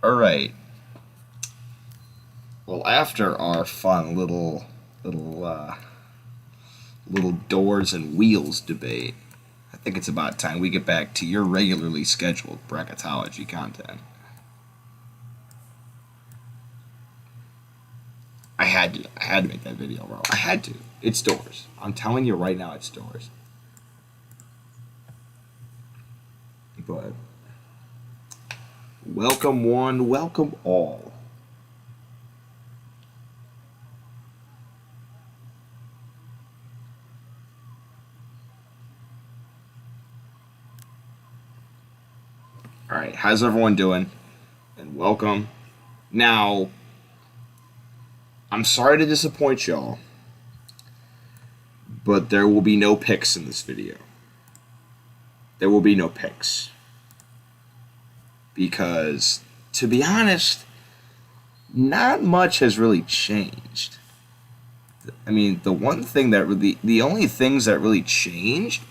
Alright. Well, after our fun little doors and wheels debate, I think it's about time we get back to your regularly scheduled bracketology content. I had to make that video, bro. I had to. It's doors. I'm telling you right now, it's doors. But welcome one, welcome all. Alright, how's everyone doing? And welcome. Now, I'm sorry to disappoint y'all, but there will be no picks in this video. There will be no picks. Because, to be honest, not much has really changed. I mean, the only things that really changed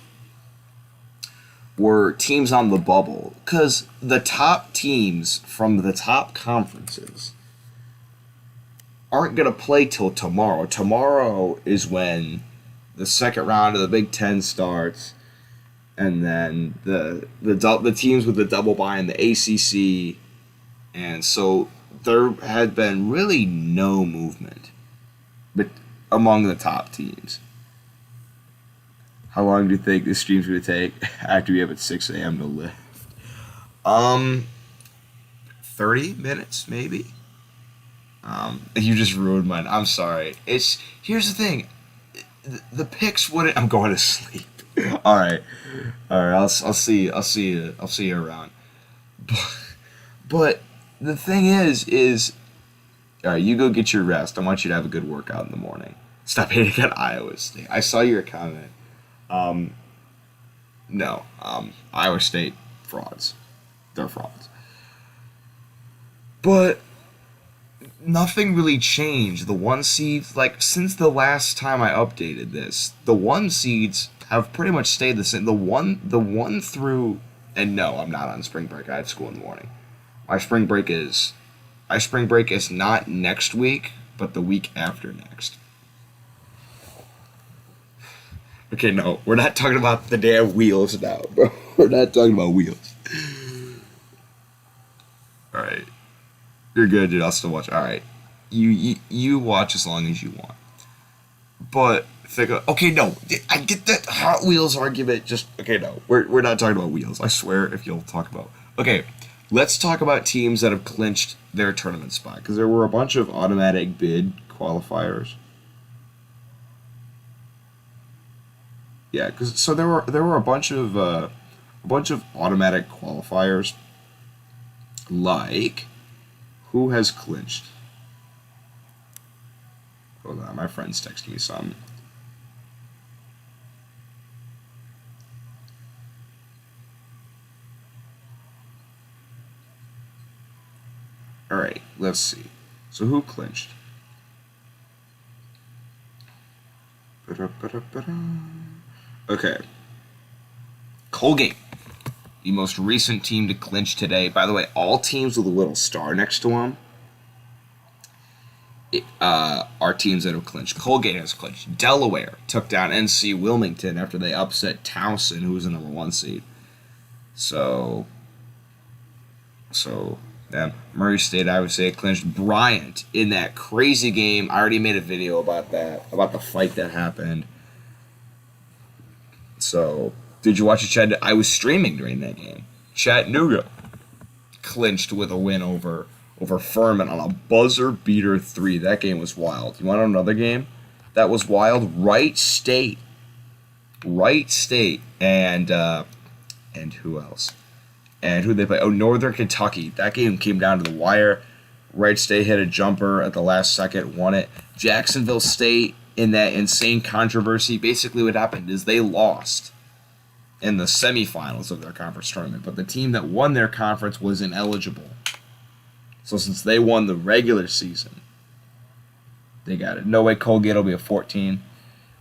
were teams on the bubble. Because the top teams from the top conferences aren't going to play till tomorrow. Tomorrow is when the second round of the Big Ten starts. And then the teams with the double bye in the ACC. And so there had been really no movement among the top teams. How long do you think this stream's going to take after we have at 6 a.m. to lift? 30 minutes, maybe? You just ruined mine. I'm sorry. Here's the thing. The picks wouldn't... I'm going to sleep. All right. I'll see you around. But the thing is, all right. You go get your rest. I want you to have a good workout in the morning. Stop hating on Iowa State. I saw your comment. No. Iowa State frauds. They're frauds. But nothing really changed. The one seeds, like since the last time I updated this, the one seeds have pretty much stayed the same. The one through, and no, I'm not on spring break. I have school in the morning. My spring break is not next week, but the week after next. Okay, no, we're not talking about the damn wheels now, bro. We're not talking about wheels. All right, you're good, dude. I'll still watch. All right, you watch as long as you want, but. Okay, no, I get that Hot Wheels argument. No, we're not talking about wheels. I swear, if you'll talk about. Okay, let's talk about teams that have clinched their tournament spot because there were a bunch of automatic bid qualifiers. Yeah, so there were a bunch of automatic qualifiers. Like, who has clinched? Hold on, my friend's texting me something. Alright, let's see. So who clinched? Okay. Colgate. The most recent team to clinch today. By the way, all teams with a little star next to them are teams that have clinched. Colgate has clinched. Delaware took down NC Wilmington after they upset Towson, who was the number 1 seed. So yeah, Murray State, I would say, clinched. Bryant in that crazy game. I already made a video about that, about the fight that happened. So, did you watch it, Chad? I was streaming during that game. Chattanooga clinched with a win over Furman on a buzzer beater 3. That game was wild. You want another game that was wild? Wright State, and who else? And who they play? Oh, Northern Kentucky. That game came down to the wire. Wright State hit a jumper at the last second, won it. Jacksonville State, in that insane controversy, basically what happened is they lost in the semifinals of their conference tournament, but the team that won their conference was ineligible. So since they won the regular season, they got it. No way Colgate will be a 14.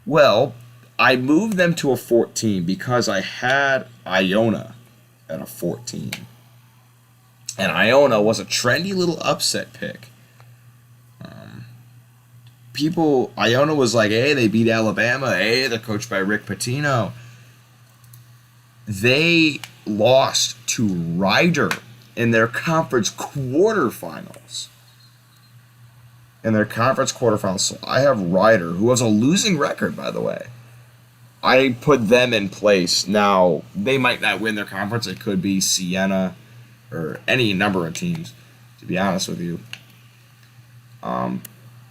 Well, I moved them to a 14 because I had Iona at a 14. And Iona was a trendy little upset pick. Iona was like, hey, they beat Alabama. Hey, they're coached by Rick Pitino. They lost to Ryder in their conference quarterfinals. So I have Ryder, who has a losing record, by the way. I put them in place. Now, they might not win their conference. It could be Siena or any number of teams, to be honest with you.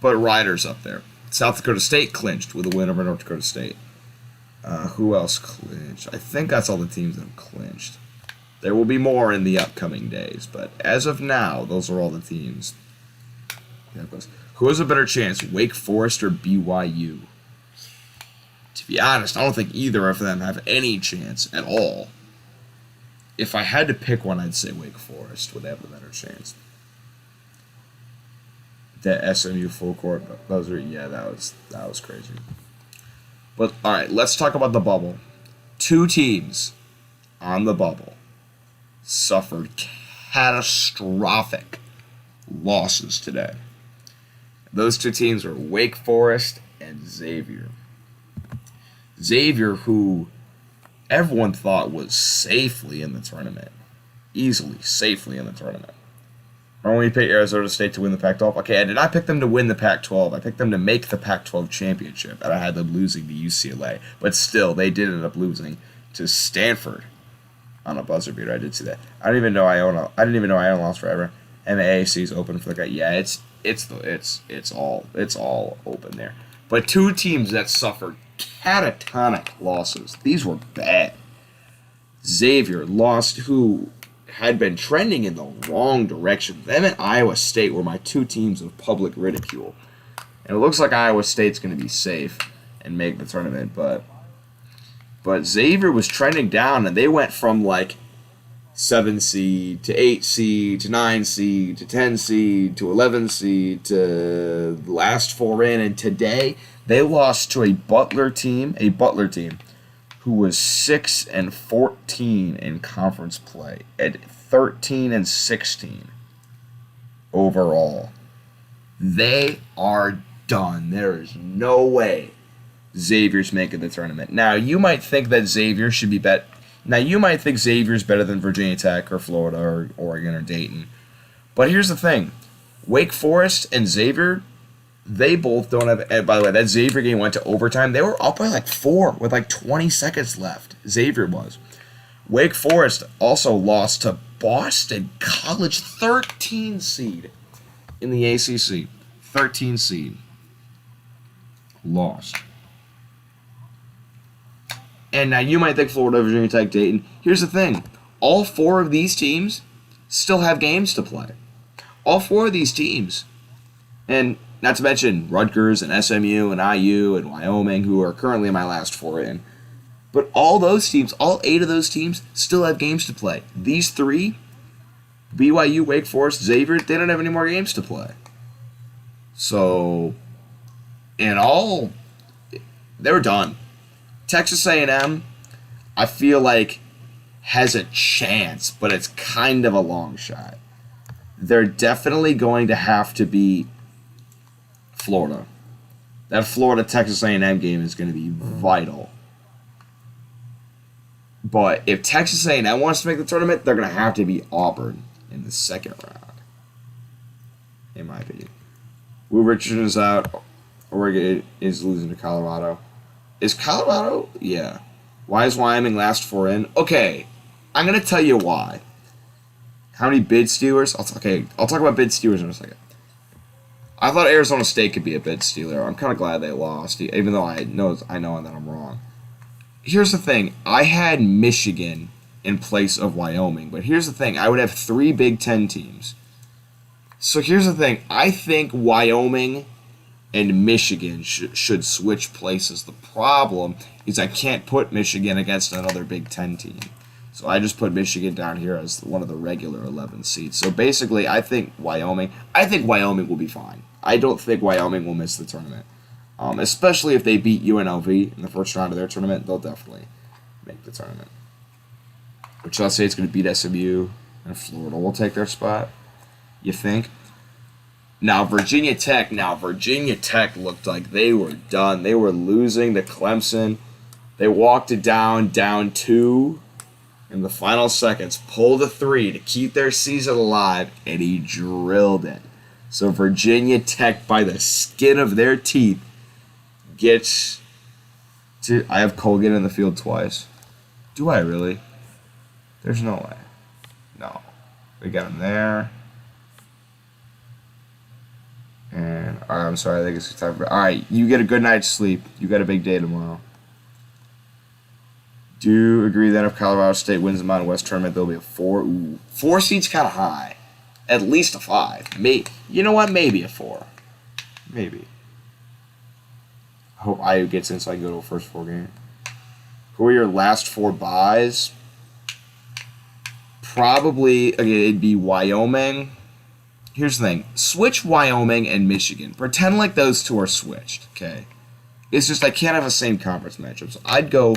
But Ryder's up there. South Dakota State clinched with a win over North Dakota State. Who else clinched? I think that's all the teams that have clinched. There will be more in the upcoming days, but as of now, those are all the teams. Who has a better chance, Wake Forest or BYU? To be honest, I don't think either of them have any chance at all. If I had to pick one, I'd say Wake Forest would have a better chance. That SMU full court buzzer, yeah, that was crazy. But all right, let's talk about the bubble. 2 teams on the bubble suffered catastrophic losses today. Those 2 teams were Wake Forest and Xavier. Xavier, who everyone thought was safely in the tournament. Easily, safely in the tournament. Remember when we picked Arizona State to win the Pac-12? Okay, I did not pick them to win the Pac-12. I picked them to make the Pac-12 championship, and I had them losing to UCLA. But still, they did end up losing to Stanford on a buzzer beater. I did see that. I didn't even know Iona lost forever. And the AAC is open for the guy. Yeah, it's all open there. But 2 teams that suffered catatonic losses. These were bad. Xavier lost, who had been trending in the wrong direction. Them and Iowa State were my 2 teams of public ridicule. And it looks like Iowa State's going to be safe and make the tournament, but Xavier was trending down, and they went from like 7 seed to 8 seed to 9 seed to 10 seed to 11 seed to the last 4 in, and today they lost to a Butler team who was 6-14 in conference play at 13-16 overall. They are done. There is no way Xavier's making the tournament. Now, you might think that Xavier should be bet. Now, you might think Xavier's better than Virginia Tech or Florida or Oregon or Dayton. But here's the thing. Wake Forest and Xavier, they both don't have... And by the way, that Xavier game went to overtime. They were up by like 4 with like 20 seconds left. Xavier was. Wake Forest also lost to Boston College, 13 seed in the ACC. 13 seed. Lost. And now you might think Florida, Virginia Tech, Dayton. Here's the thing. All 4 of these teams still have games to play. All 4 of these teams. And not to mention Rutgers and SMU and IU and Wyoming, who are currently my last 4 in. But all those teams, all 8 of those teams, still have games to play. These 3, BYU, Wake Forest, Xavier, they don't have any more games to play. So, in all, they were done. Texas A&M, I feel like, has a chance, but it's kind of a long shot. They're definitely going to have to beat Florida. That Florida-Texas A&M game is going to be vital. But if Texas A&M wants to make the tournament, they're going to have to beat Auburn in the second round, in my opinion. Will Richardson is out. Oregon is losing to Colorado. Is Colorado? Yeah. Why is Wyoming last 4 in? Okay, I'm going to tell you why. How many bid stealers? I'll talk about bid stealers in a second. I thought Arizona State could be a bid stealer. I'm kind of glad they lost, even though I know that I'm wrong. Here's the thing. I had Michigan in place of Wyoming, but here's the thing. I would have 3 Big Ten teams. So here's the thing. I think Wyoming and Michigan should switch places. The problem is I can't put Michigan against another Big Ten team. So I just put Michigan down here as one of the regular 11 seeds. So basically, I think Wyoming will be fine. I don't think Wyoming will miss the tournament. Especially if they beat UNLV in the first round of their tournament, they'll definitely make the tournament. Wichita State's going to beat SMU. And Florida will take their spot, you think? Now Virginia Tech looked like they were done. They were losing to Clemson. They walked it down 2 in the final seconds, pulled a 3 to keep their season alive, and he drilled it. So Virginia Tech, by the skin of their teeth, gets to... I have Colgate in the field twice. Do I really? There's no way. No. We got him there. And, alright, I'm sorry, I think it's time for... Alright, you get a good night's sleep. You got a big day tomorrow. Do you agree that if Colorado State wins the Mountain West tournament, there'll be a 4? Ooh, 4 seed's kind of high. At least a 5. Maybe. You know what? Maybe a 4. Maybe. I hope IU gets in so I can go to a first 4 game. Who are your last 4 buys? Probably, again, it'd be Wyoming. Here's the thing. Switch Wyoming and Michigan. Pretend like those 2 are switched, okay? It's just I can't have the same conference matchups. I'd go...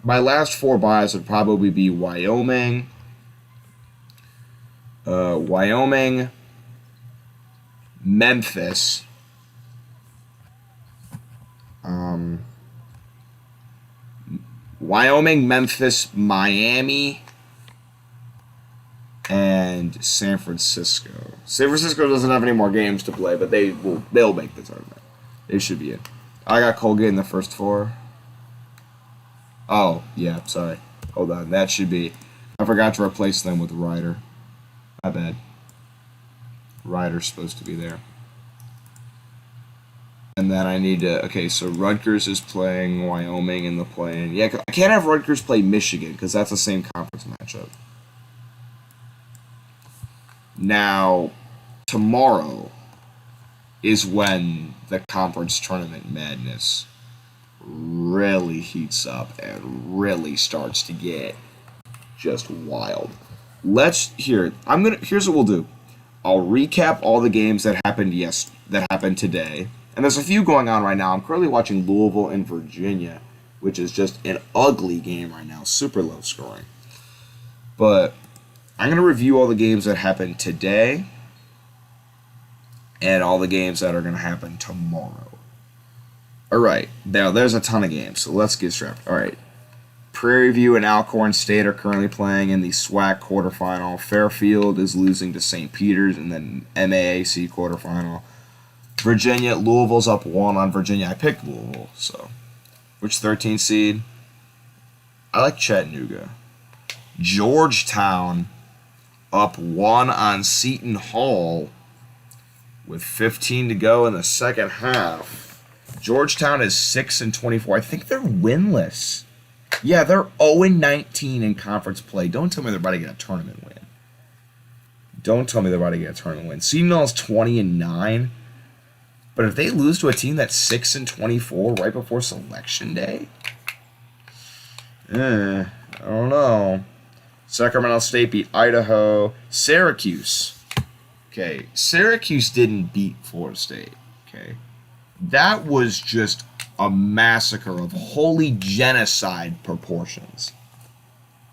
My last 4 buys would probably be Wyoming. Wyoming. Memphis. Wyoming, Memphis, Miami, and San Francisco. San Francisco doesn't have any more games to play, but they'll make the tournament. They should be in. I got Colgate in the first 4. Oh, yeah, sorry. Hold on, that should be... I forgot to replace them with Ryder. My bad. Ryder's supposed to be there. And then I need to... Okay, so Rutgers is playing Wyoming in the play-in. Yeah, I can't have Rutgers play Michigan, because that's the same conference matchup. Now, tomorrow is when the conference tournament madness really heats up and really starts to get just wild. Here's what we'll do. I'll recap all the games that happened today. And there's a few going on right now. I'm currently watching Louisville and Virginia, which is just an ugly game right now, super low scoring. But I'm going to review all the games that happened today and all the games that are going to happen tomorrow. Alright, now there's a ton of games, so let's get strapped. Alright, Prairie View and Alcorn State are currently playing in the SWAC quarterfinal. Fairfield is losing to St. Peter's in the MAAC quarterfinal. Louisville's up 1 on Virginia. I picked Louisville, so. Which 13 seed? I like Chattanooga. Georgetown up 1 on Seton Hall with 15 to go in the second half. Georgetown is 6-24. I think they're winless. Yeah, they're 0-19 in conference play. Don't tell me they're about to get a tournament win. Seton Hall's 20-9. But if they lose to a team that's 6-24 right before selection day, I don't know. Sacramento State beat Idaho. Syracuse. Okay, Syracuse didn't beat Florida State. Okay. That was just a massacre of holy genocide proportions.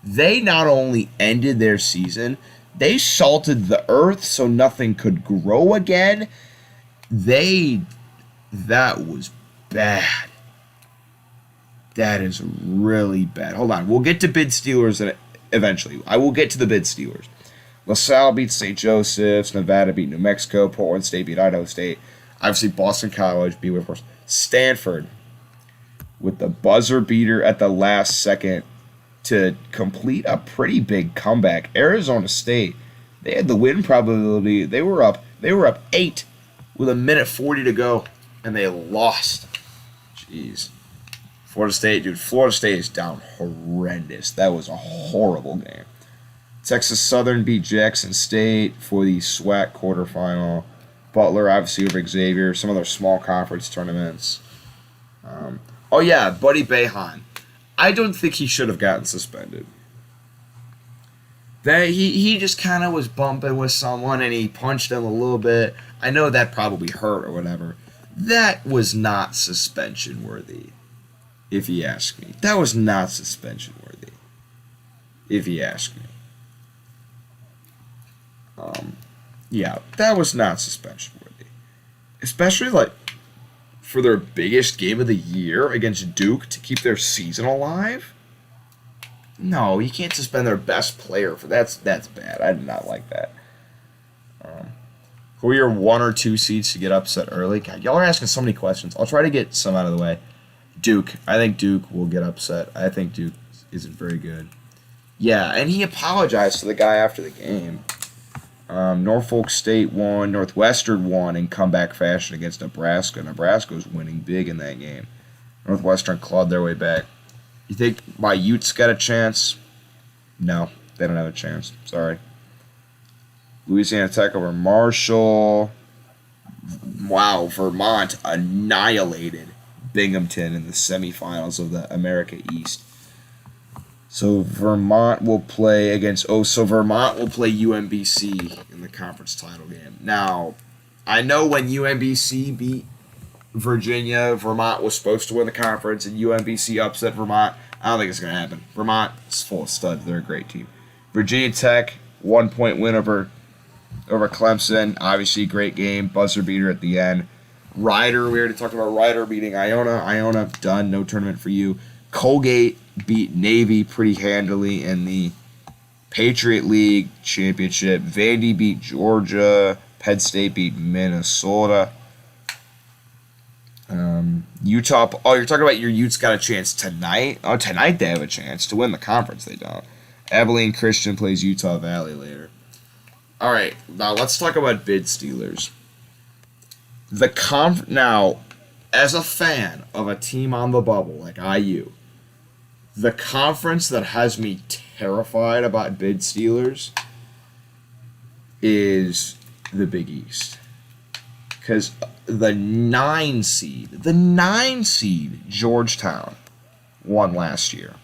They not only ended their season, they salted the earth so nothing could grow again. That was bad. That is really bad. Hold on, we'll get to bid Steelers eventually. I will get to the bid Steelers. LaSalle beat St. Joseph's, Nevada beat New Mexico, Portland State beat Idaho State. Obviously, Boston College beat Whitworth. Stanford with the buzzer beater at the last second to complete a pretty big comeback. Arizona State, they had the win probability. They were up 8 with 1:40 to go, and they lost. Jeez. Florida State is down horrendous. That was a horrible game. Texas Southern beat Jackson State for the SWAC quarterfinal. Butler, obviously, over Xavier. Some other small conference tournaments. Buddy Boeheim. I don't think he should have gotten suspended. He just kind of was bumping with someone and he punched him a little bit. I know that probably hurt or whatever. That was not suspension worthy, if you ask me. That was not suspension worthy, if you ask me. Yeah, that was not suspension worthy. Especially, like, for their biggest game of the year against Duke to keep their season alive? No, you can't suspend their best player for that's bad. I did not like that. Who are your 1 or 2 seeds to get upset early? God, y'all are asking so many questions. I'll try to get some out of the way. Duke. I think Duke will get upset. I think Duke isn't very good. Yeah, and he apologized to the guy after the game. Norfolk State won, Northwestern won in comeback fashion against Nebraska. Nebraska was winning big in that game. Northwestern clawed their way back. You think my Utes got a chance? No, they don't have a chance. Sorry. Louisiana Tech over Marshall. Wow, Vermont annihilated Binghamton in the semifinals of the America East. So Vermont will play Vermont will play UMBC in the conference title game. Now, I know when UMBC beat Virginia, Vermont was supposed to win the conference, and UMBC upset Vermont. I don't think it's going to happen. Vermont is full of studs. They're a great team. Virginia Tech, 1-point win over Clemson. Obviously, great game. Buzzer beater at the end. Rider, we already talked about Rider beating Iona. Iona, done. No tournament for you. Colgate beat Navy pretty handily in the Patriot League Championship. Vandy beat Georgia. Penn State beat Minnesota. Utah. Oh, you're talking about your Utes got a chance tonight? Oh, tonight they have a chance to win the conference. They don't. Abilene Christian plays Utah Valley later. All right, now let's talk about bid stealers. Now, as a fan of a team on the bubble like IU, the conference that has me terrified about bid stealers is the Big East. Because the 9 seed, Georgetown, won last year.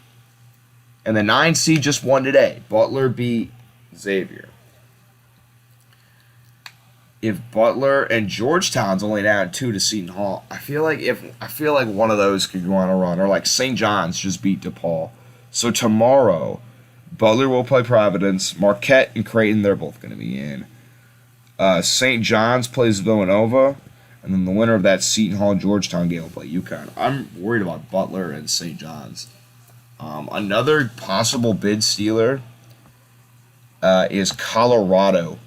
And the 9 seed just won today. Butler beat Xavier. If Butler and Georgetown's only down 2 to Seton Hall, I feel like one of those could go on a run, or like St. John's just beat DePaul. So tomorrow, Butler will play Providence. Marquette and Creighton, they're both going to be in. St. John's plays Villanova, and then the winner of that Seton Hall Georgetown game will play UConn. I'm worried about Butler and St. John's. Another possible bid stealer is Colorado.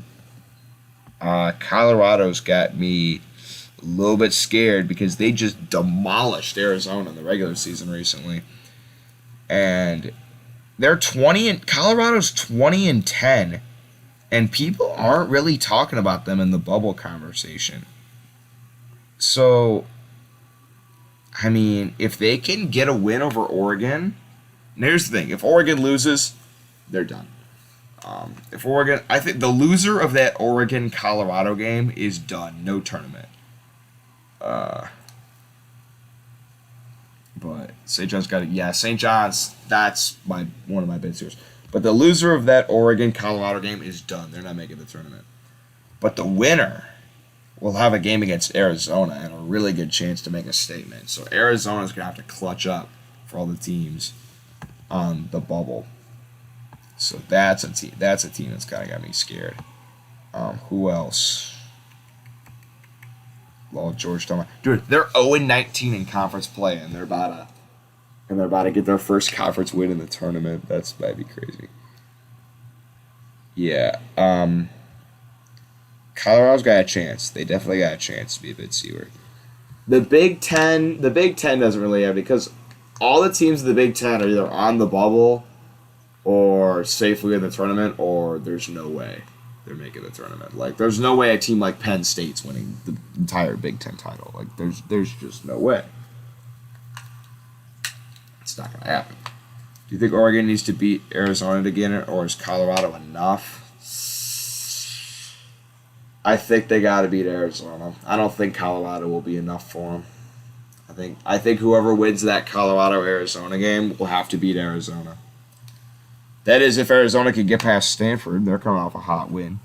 Colorado's got me a little bit scared because they just demolished Arizona in the regular season recently. And Colorado's 20-10, and people aren't really talking about them in the bubble conversation. So, I mean, if they can get a win over Oregon, and here's the thing, if Oregon loses, they're done. I think the loser of that Oregon-Colorado game is done. No tournament. But St. John's got it. Yeah, St. John's, that's one of my bid stealers. But the loser of that Oregon-Colorado game is done. They're not making the tournament. But the winner will have a game against Arizona and a really good chance to make a statement. So Arizona's going to have to clutch up for all the teams on the bubble. So that's a team that's kind of got me scared. Who else? Well, Georgetown. Dude, they're 0-19 in conference play, and they're about to get their first conference win in the tournament. That'd be crazy. Yeah. Colorado's got a chance. They definitely got a chance to be a bid stealer. The Big Ten doesn't really have, because all the teams in the Big Ten are either on the bubble or safely in the tournament, or there's no way they're making the tournament. Like, there's no way a team like Penn State's winning the entire Big Ten title. Like, there's just no way. It's not going to happen. Do you think Oregon needs to beat Arizona to get it, or is Colorado enough? I think they got to beat Arizona. I don't think Colorado will be enough for them. I think whoever wins that Colorado-Arizona game will have to beat Arizona. That is, if Arizona can get past Stanford, they're coming off a hot win.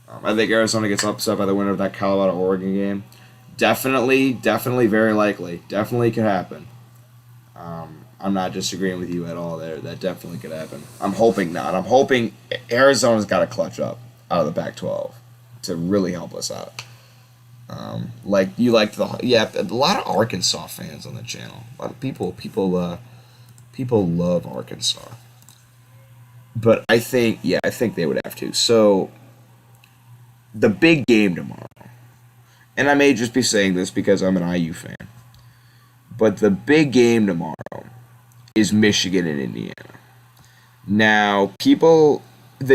I think Arizona gets upset by the winner of that Colorado-Oregon game. Definitely, very likely. Definitely could happen. I'm not disagreeing with you at all there. That definitely could happen. I'm hoping not. I'm hoping Arizona's got to clutch up. out of the Pac-12 to really help us out. Like you liked a lot of Arkansas fans on the channel. A lot of people love Arkansas. But I think they would have to. So the big game tomorrow, and I may just be saying this because I'm an IU fan, but the big game tomorrow is Michigan and Indiana. Now, the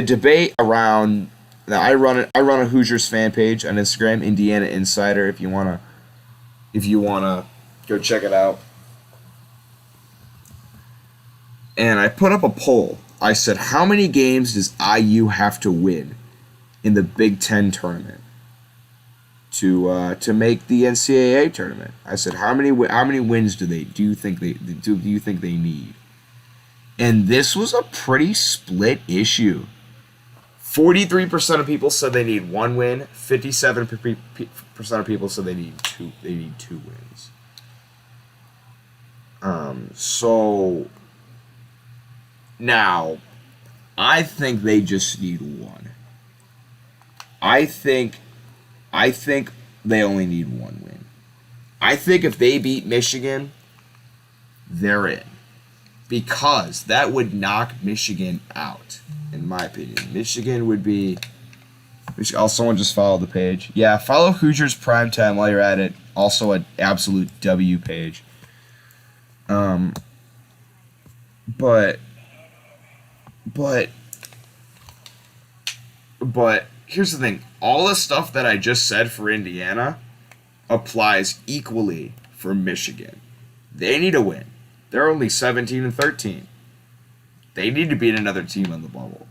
debate around. Now I run a Hoosiers fan page on Instagram, Indiana Insider. If you wanna go check it out. And I put up a poll. I said, how many games does IU have to win in the Big Ten tournament to make the NCAA tournament? I said, how many wins do you think they need? And this was a pretty split issue. 43% of people said they need one win. 57% of people said they need two wins. So now, I think they just need one. I think they only need one win. I think if they beat Michigan, they're in. Because that would knock Michigan out, in my opinion. Michigan would be... Oh, someone just followed the page. Yeah, follow Hoosiers Primetime while you're at it. Also an absolute W page. But here's the thing. All the stuff that I just said for Indiana applies equally for Michigan. They need a win. They're only 17-13. They need to beat another team on the bubble.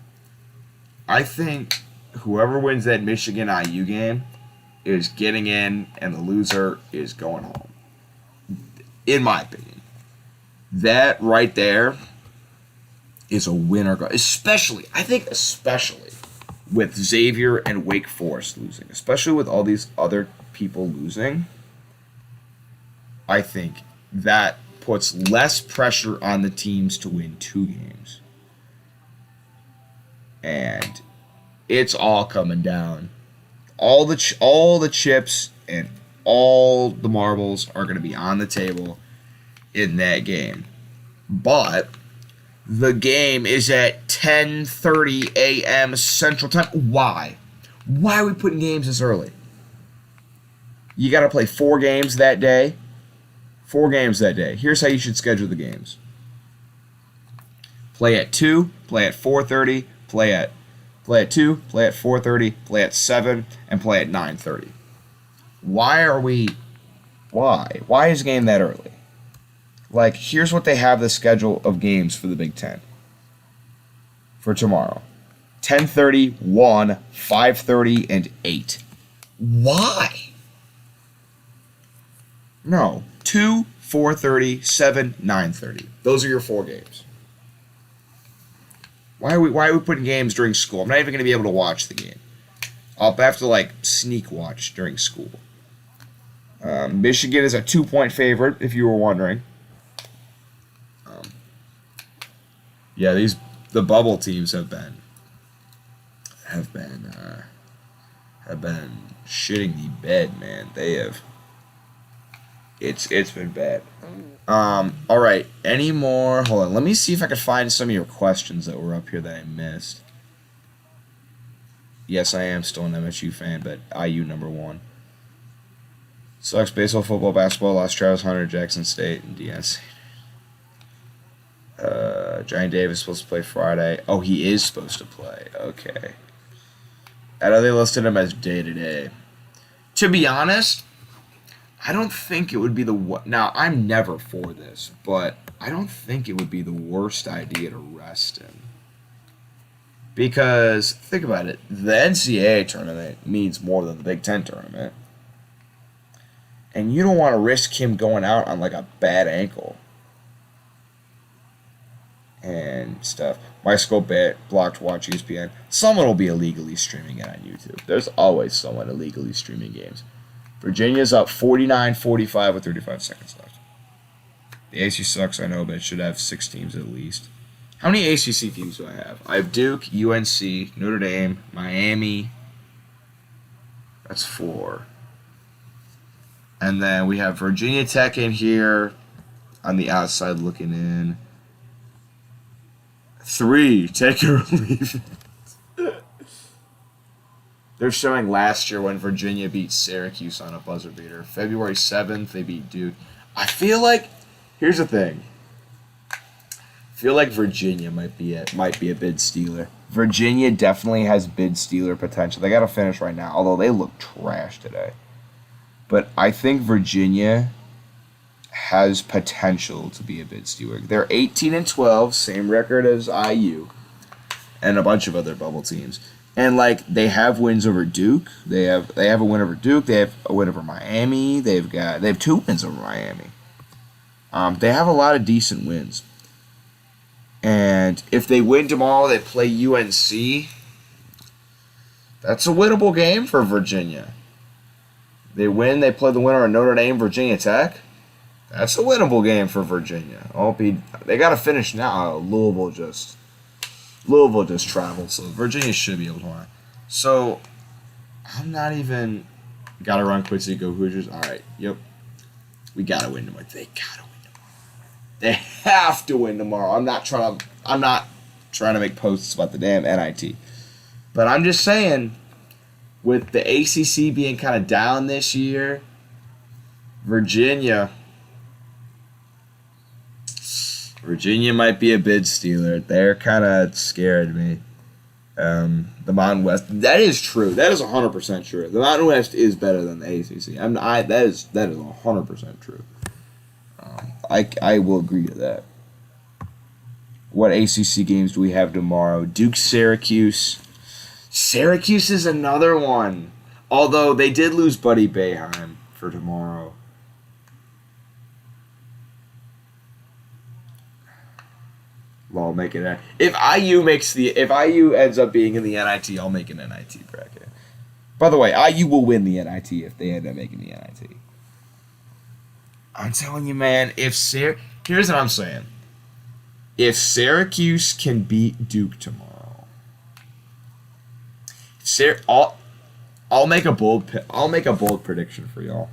I think whoever wins that Michigan IU game is getting in, and the loser is going home. In my opinion. That right there is a winner. Especially with Xavier and Wake Forest losing. Especially with all these other people losing. I think that puts less pressure on the teams to win 2 games. And it's all coming down. All the chips and all the marbles are going to be on the table in that game. But the game is at 10:30 a.m. Central Time. Why? Why are we putting games this early? You got to play 4 games that day. 4 games that day. Here's how you should schedule the games. Play at 2, play at 4:30, play at 2, play at 4:30, play at 7, and play at 9:30. Why is the game that early? Like, here's what they have the schedule of games for the Big Ten. For tomorrow. 10:30, 1, 5:30, and 8. Why? No. 2, 4:30, 7, 9:30. Those are your 4 games. Why are we putting games during school? I'm not even going to be able to watch the game. I'll have to sneak watch during school. Michigan is a 2-point favorite, if you were wondering. The bubble teams have been shitting the bed, man. They have. It's been bad. All right. Any more? Hold on. Let me see if I can find some of your questions that were up here that I missed. Yes, I am still an MSU fan, but IU #1. Sucks. Baseball, football, basketball. Lost Travis Hunter, Jackson State, and DNC. Johnny Davis supposed to play Friday. Oh, he is supposed to play. Okay. I know they listed him as day-to-day. To be honest, I don't think it would be now, I'm never for this, but I don't think it would be the worst idea to rest him. Because, think about it, the NCAA tournament means more than the Big Ten tournament. And you don't want to risk him going out on a bad ankle. And stuff. My scope bet, blocked watch ESPN. Someone will be illegally streaming it on YouTube. There's always someone illegally streaming games. Virginia's up 49-45 with 35 seconds left. The AC sucks, I know, but it should have 6 teams at least. How many ACC teams do I have? I have Duke, UNC, Notre Dame, Miami. That's 4. And then we have Virginia Tech in here on the outside looking in. 3. Take it or leave it. They're showing last year when Virginia beat Syracuse on a buzzer beater. February 7th, they beat Duke. I feel like, here's the thing. I feel like Virginia might be a bid stealer. Virginia definitely has bid stealer potential. They got to finish right now, although they look trash today. But I think Virginia has potential to be a bid stealer. They're 18-12, same record as IU, and a bunch of other bubble teams. And like they have wins over Duke. They have a win over Duke. They have a win over Miami. They have 2 wins over Miami. They have a lot of decent wins. And if they win tomorrow, they play UNC. That's a winnable game for Virginia. They win, they play the winner of Notre Dame, Virginia Tech. That's a winnable game for Virginia. They got to finish now. Louisville just traveled, so Virginia should be able to win. So I'm not even gotta run quickly. Go Hoosiers. All right, yep, we gotta win tomorrow. They gotta win tomorrow. They have to win tomorrow. I'm not trying to make posts about the damn NIT, but I'm just saying, with the ACC being kind of down this year, Virginia might be a bid stealer. They're kind of scared me. The Mountain West. That is true. That is 100% true. The Mountain West is better than the ACC. That is 100% true. I will agree to that. What ACC games do we have tomorrow? Duke, Syracuse. Syracuse is another one. Although they did lose Buddy Boeheim for tomorrow. Well, I'll make it. If IU ends up being in the NIT, I'll make an NIT bracket. By the way, IU will win the NIT if they end up making the NIT. I'm telling you, man. Here's what I'm saying. If Syracuse can beat Duke tomorrow, I'll make a bold prediction for y'all.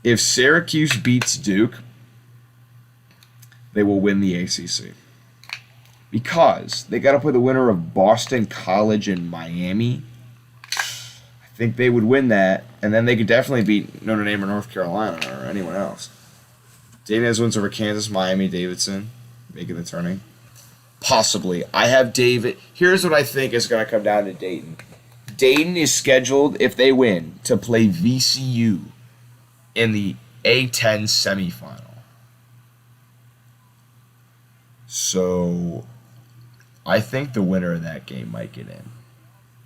If Syracuse beats Duke, they will win the ACC. Because they got to play the winner of Boston College and Miami. I think they would win that, and then they could definitely beat Notre Dame or North Carolina or anyone else. Dayton has wins over Kansas, Miami, Davidson, making the tourney. Possibly. I have David. Here's what I think is going to come down to Dayton. Dayton is scheduled, if they win, to play VCU in the A10 semifinal. So, I think the winner of that game might get in.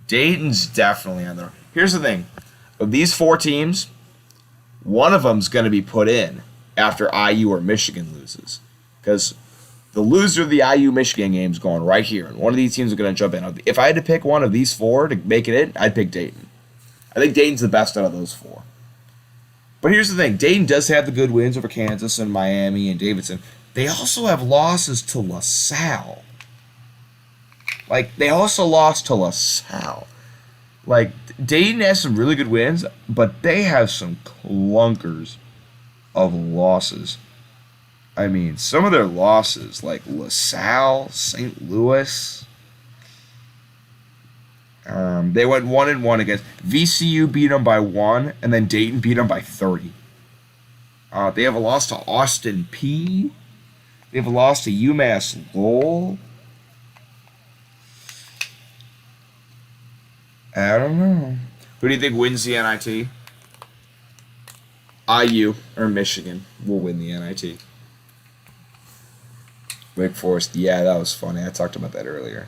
Dayton's definitely on there. Here's the thing. Of these 4 teams, one of them's going to be put in after IU or Michigan loses. Because the loser of the IU-Michigan game is going right here. And one of these teams are going to jump in. If I had to pick one of these 4 to make it in, I'd pick Dayton. I think Dayton's the best out of those 4. But here's the thing. Dayton does have the good wins over Kansas and Miami and Davidson. They also have losses to LaSalle. They also lost to LaSalle. Dayton has some really good wins, but they have some clunkers of losses. I mean, some of their losses, like LaSalle, St. Louis. They went 1-1 against VCU, beat them by 1, and then Dayton beat them by 30. They have a loss to Austin Peay. They have a loss to UMass Lowell. I don't know. Who do you think wins the NIT? IU or Michigan will win the NIT. Wake Forest, yeah, that was funny. I talked about that earlier.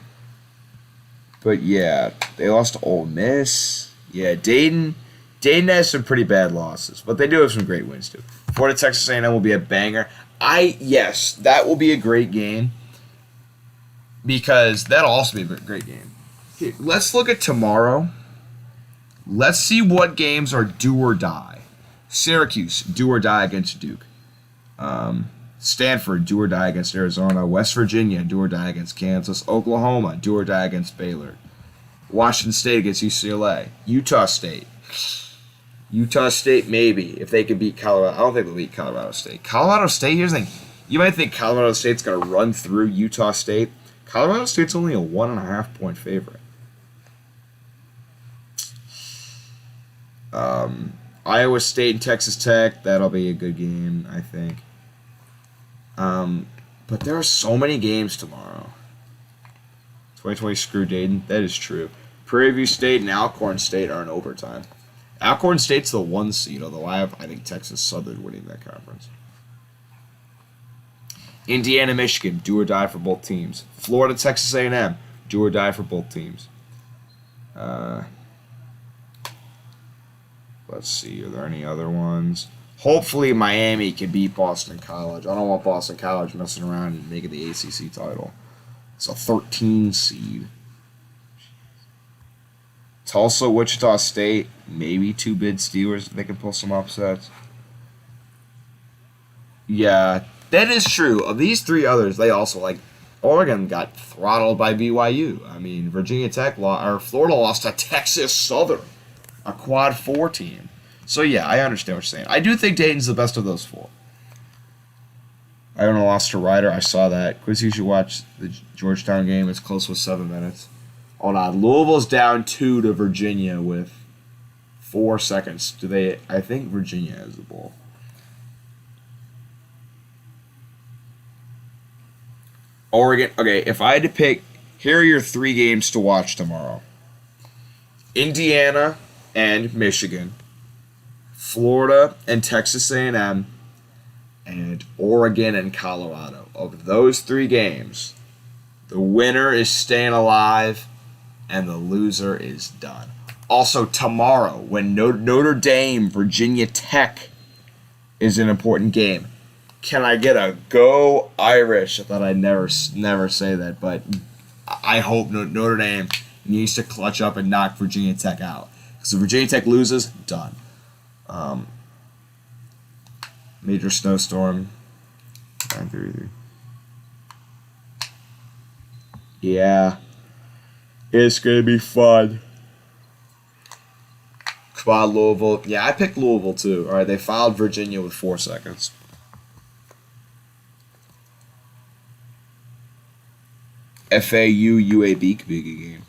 But yeah, they lost to Ole Miss. Yeah, Dayton has some pretty bad losses, but they do have some great wins too. Florida Texas A&M will be a banger. Yes, that will be a great game because that'll also be a great game. Okay, let's look at tomorrow. Let's see what games are do or die. Syracuse, do or die against Duke. Stanford, do or die against Arizona. West Virginia, do or die against Kansas. Oklahoma, do or die against Baylor. Washington State against UCLA. Utah State. Utah State, maybe, if they could beat Colorado. I don't think they'll beat Colorado State. Colorado State, here's the thing. You might think Colorado State's going to run through Utah State. Colorado State's only a 1.5-point favorite. Iowa State and Texas Tech, that'll be a good game, I think. But there are so many games tomorrow. 2020 screw Dayton, that is true. Prairie View State and Alcorn State are in overtime. Alcorn State's the 1 seed, although I think Texas Southern winning that conference. Indiana, Michigan, do or die for both teams. Florida, Texas A&M, do or die for both teams. Let's see, are there any other ones? Hopefully Miami can beat Boston College. I don't want Boston College messing around and making the ACC title. It's a 13 seed. Tulsa, Wichita State, maybe 2 bid Steelers. They can pull some upsets. Yeah, that is true. Of these 3 others, they also, like, Oregon got throttled by BYU. I mean, Virginia Tech, or Florida lost to Texas Southern, a quad 4 team. So, yeah, I understand what you're saying. I do think Dayton's the best of those 4. Iona lost to Ryder. I saw that. Quincy, you should watch the Georgetown game. It's close with 7 minutes. Hold on. Louisville's down 2 to Virginia with 4 seconds. I think Virginia has the ball. Oregon. Okay, if I had to pick, here are your 3 games to watch tomorrow. Indiana and Michigan. Florida and Texas A&M. And Oregon and Colorado. Of those 3 games, the winner is staying alive and the loser is done. Also, tomorrow, when Notre Dame, Virginia Tech is an important game. Can I get a go Irish? I thought I'd never say that, but I hope Notre Dame needs to clutch up and knock Virginia Tech out. Because if Virginia Tech loses, done. Major snowstorm. 9:33. Yeah. It's going to be fun. Come on, Louisville. Yeah, I picked Louisville too. All right, they fouled Virginia with 4 seconds. FAU UAB could be a good game.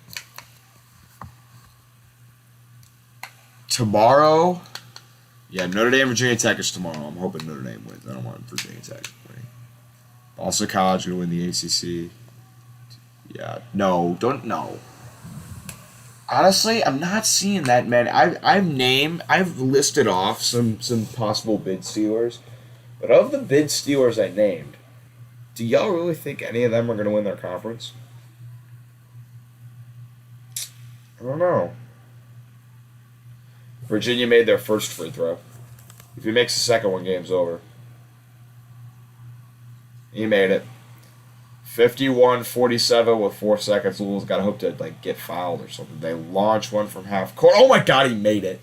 Tomorrow, yeah, Notre Dame Virginia Tech is tomorrow. I'm hoping Notre Dame wins. I don't want Virginia Tech winning. Boston College going to win the ACC. Yeah, no. Honestly, I'm not seeing that many. I've listed off some possible bid stealers, but of the bid stealers I named, do y'all really think any of them are going to win their conference? I don't know. Virginia made their first free throw. If he makes the second one, game's over. He made it. 51-47 with 4 seconds. Louisville's got to hope to get fouled or something. They launch one from half court. Oh my God, he made it.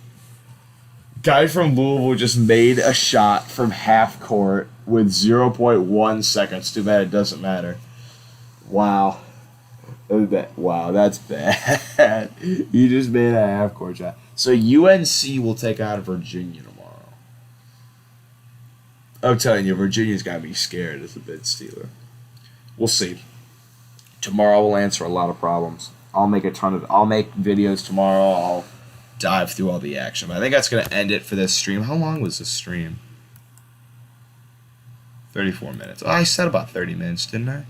Guy from Louisville just made a shot from half court with 0.1 seconds. Too bad it doesn't matter. Wow. Wow, that's bad. He just made a half court shot. So UNC will take on Virginia tomorrow. I'm telling you, Virginia's got me scared as a bid stealer. We'll see. Tomorrow we'll answer a lot of problems. I'll make videos tomorrow. I'll dive through all the action. But I think that's going to end it for this stream. How long was this stream? 34 minutes. Oh, I said about 30 minutes, didn't I?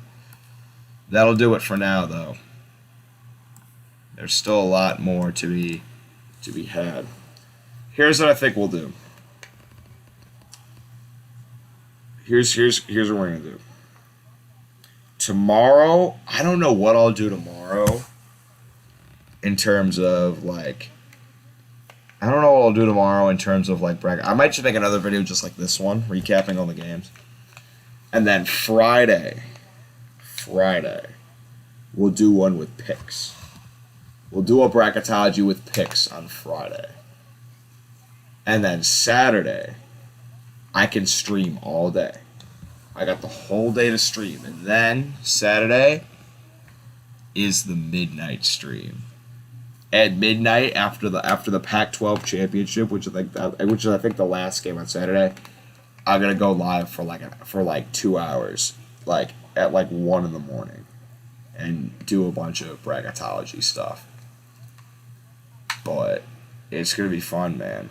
That'll do it for now, though. There's still a lot more to be had. Here's what I think we'll do. Here's what we're going to do. Tomorrow, I don't know what I'll do tomorrow in terms of, bracket. I might just make another video just like this one, recapping all the games. And then Friday, we'll do one with picks. We'll do a bracketology with picks on Friday. And then Saturday, I can stream all day. I got the whole day to stream, and then Saturday is the midnight stream. At midnight after the Pac-12 championship, which is I think the last game on Saturday, I'm gonna go live for like 2 hours, like at like 1 in the morning, and do a bunch of bracketology stuff. But it's gonna be fun, man.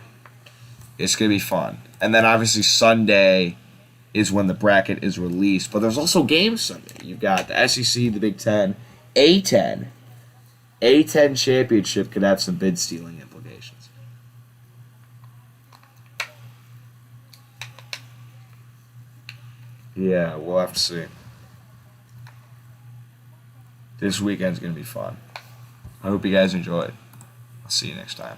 It's gonna be fun. And then obviously Sunday is when the bracket is released. But there's also games Sunday. You've got the SEC, the Big Ten, A10. A10 championship could have some bid stealing implications. Yeah, we'll have to see. This weekend's gonna be fun. I hope you guys enjoyed. I'll see you next time.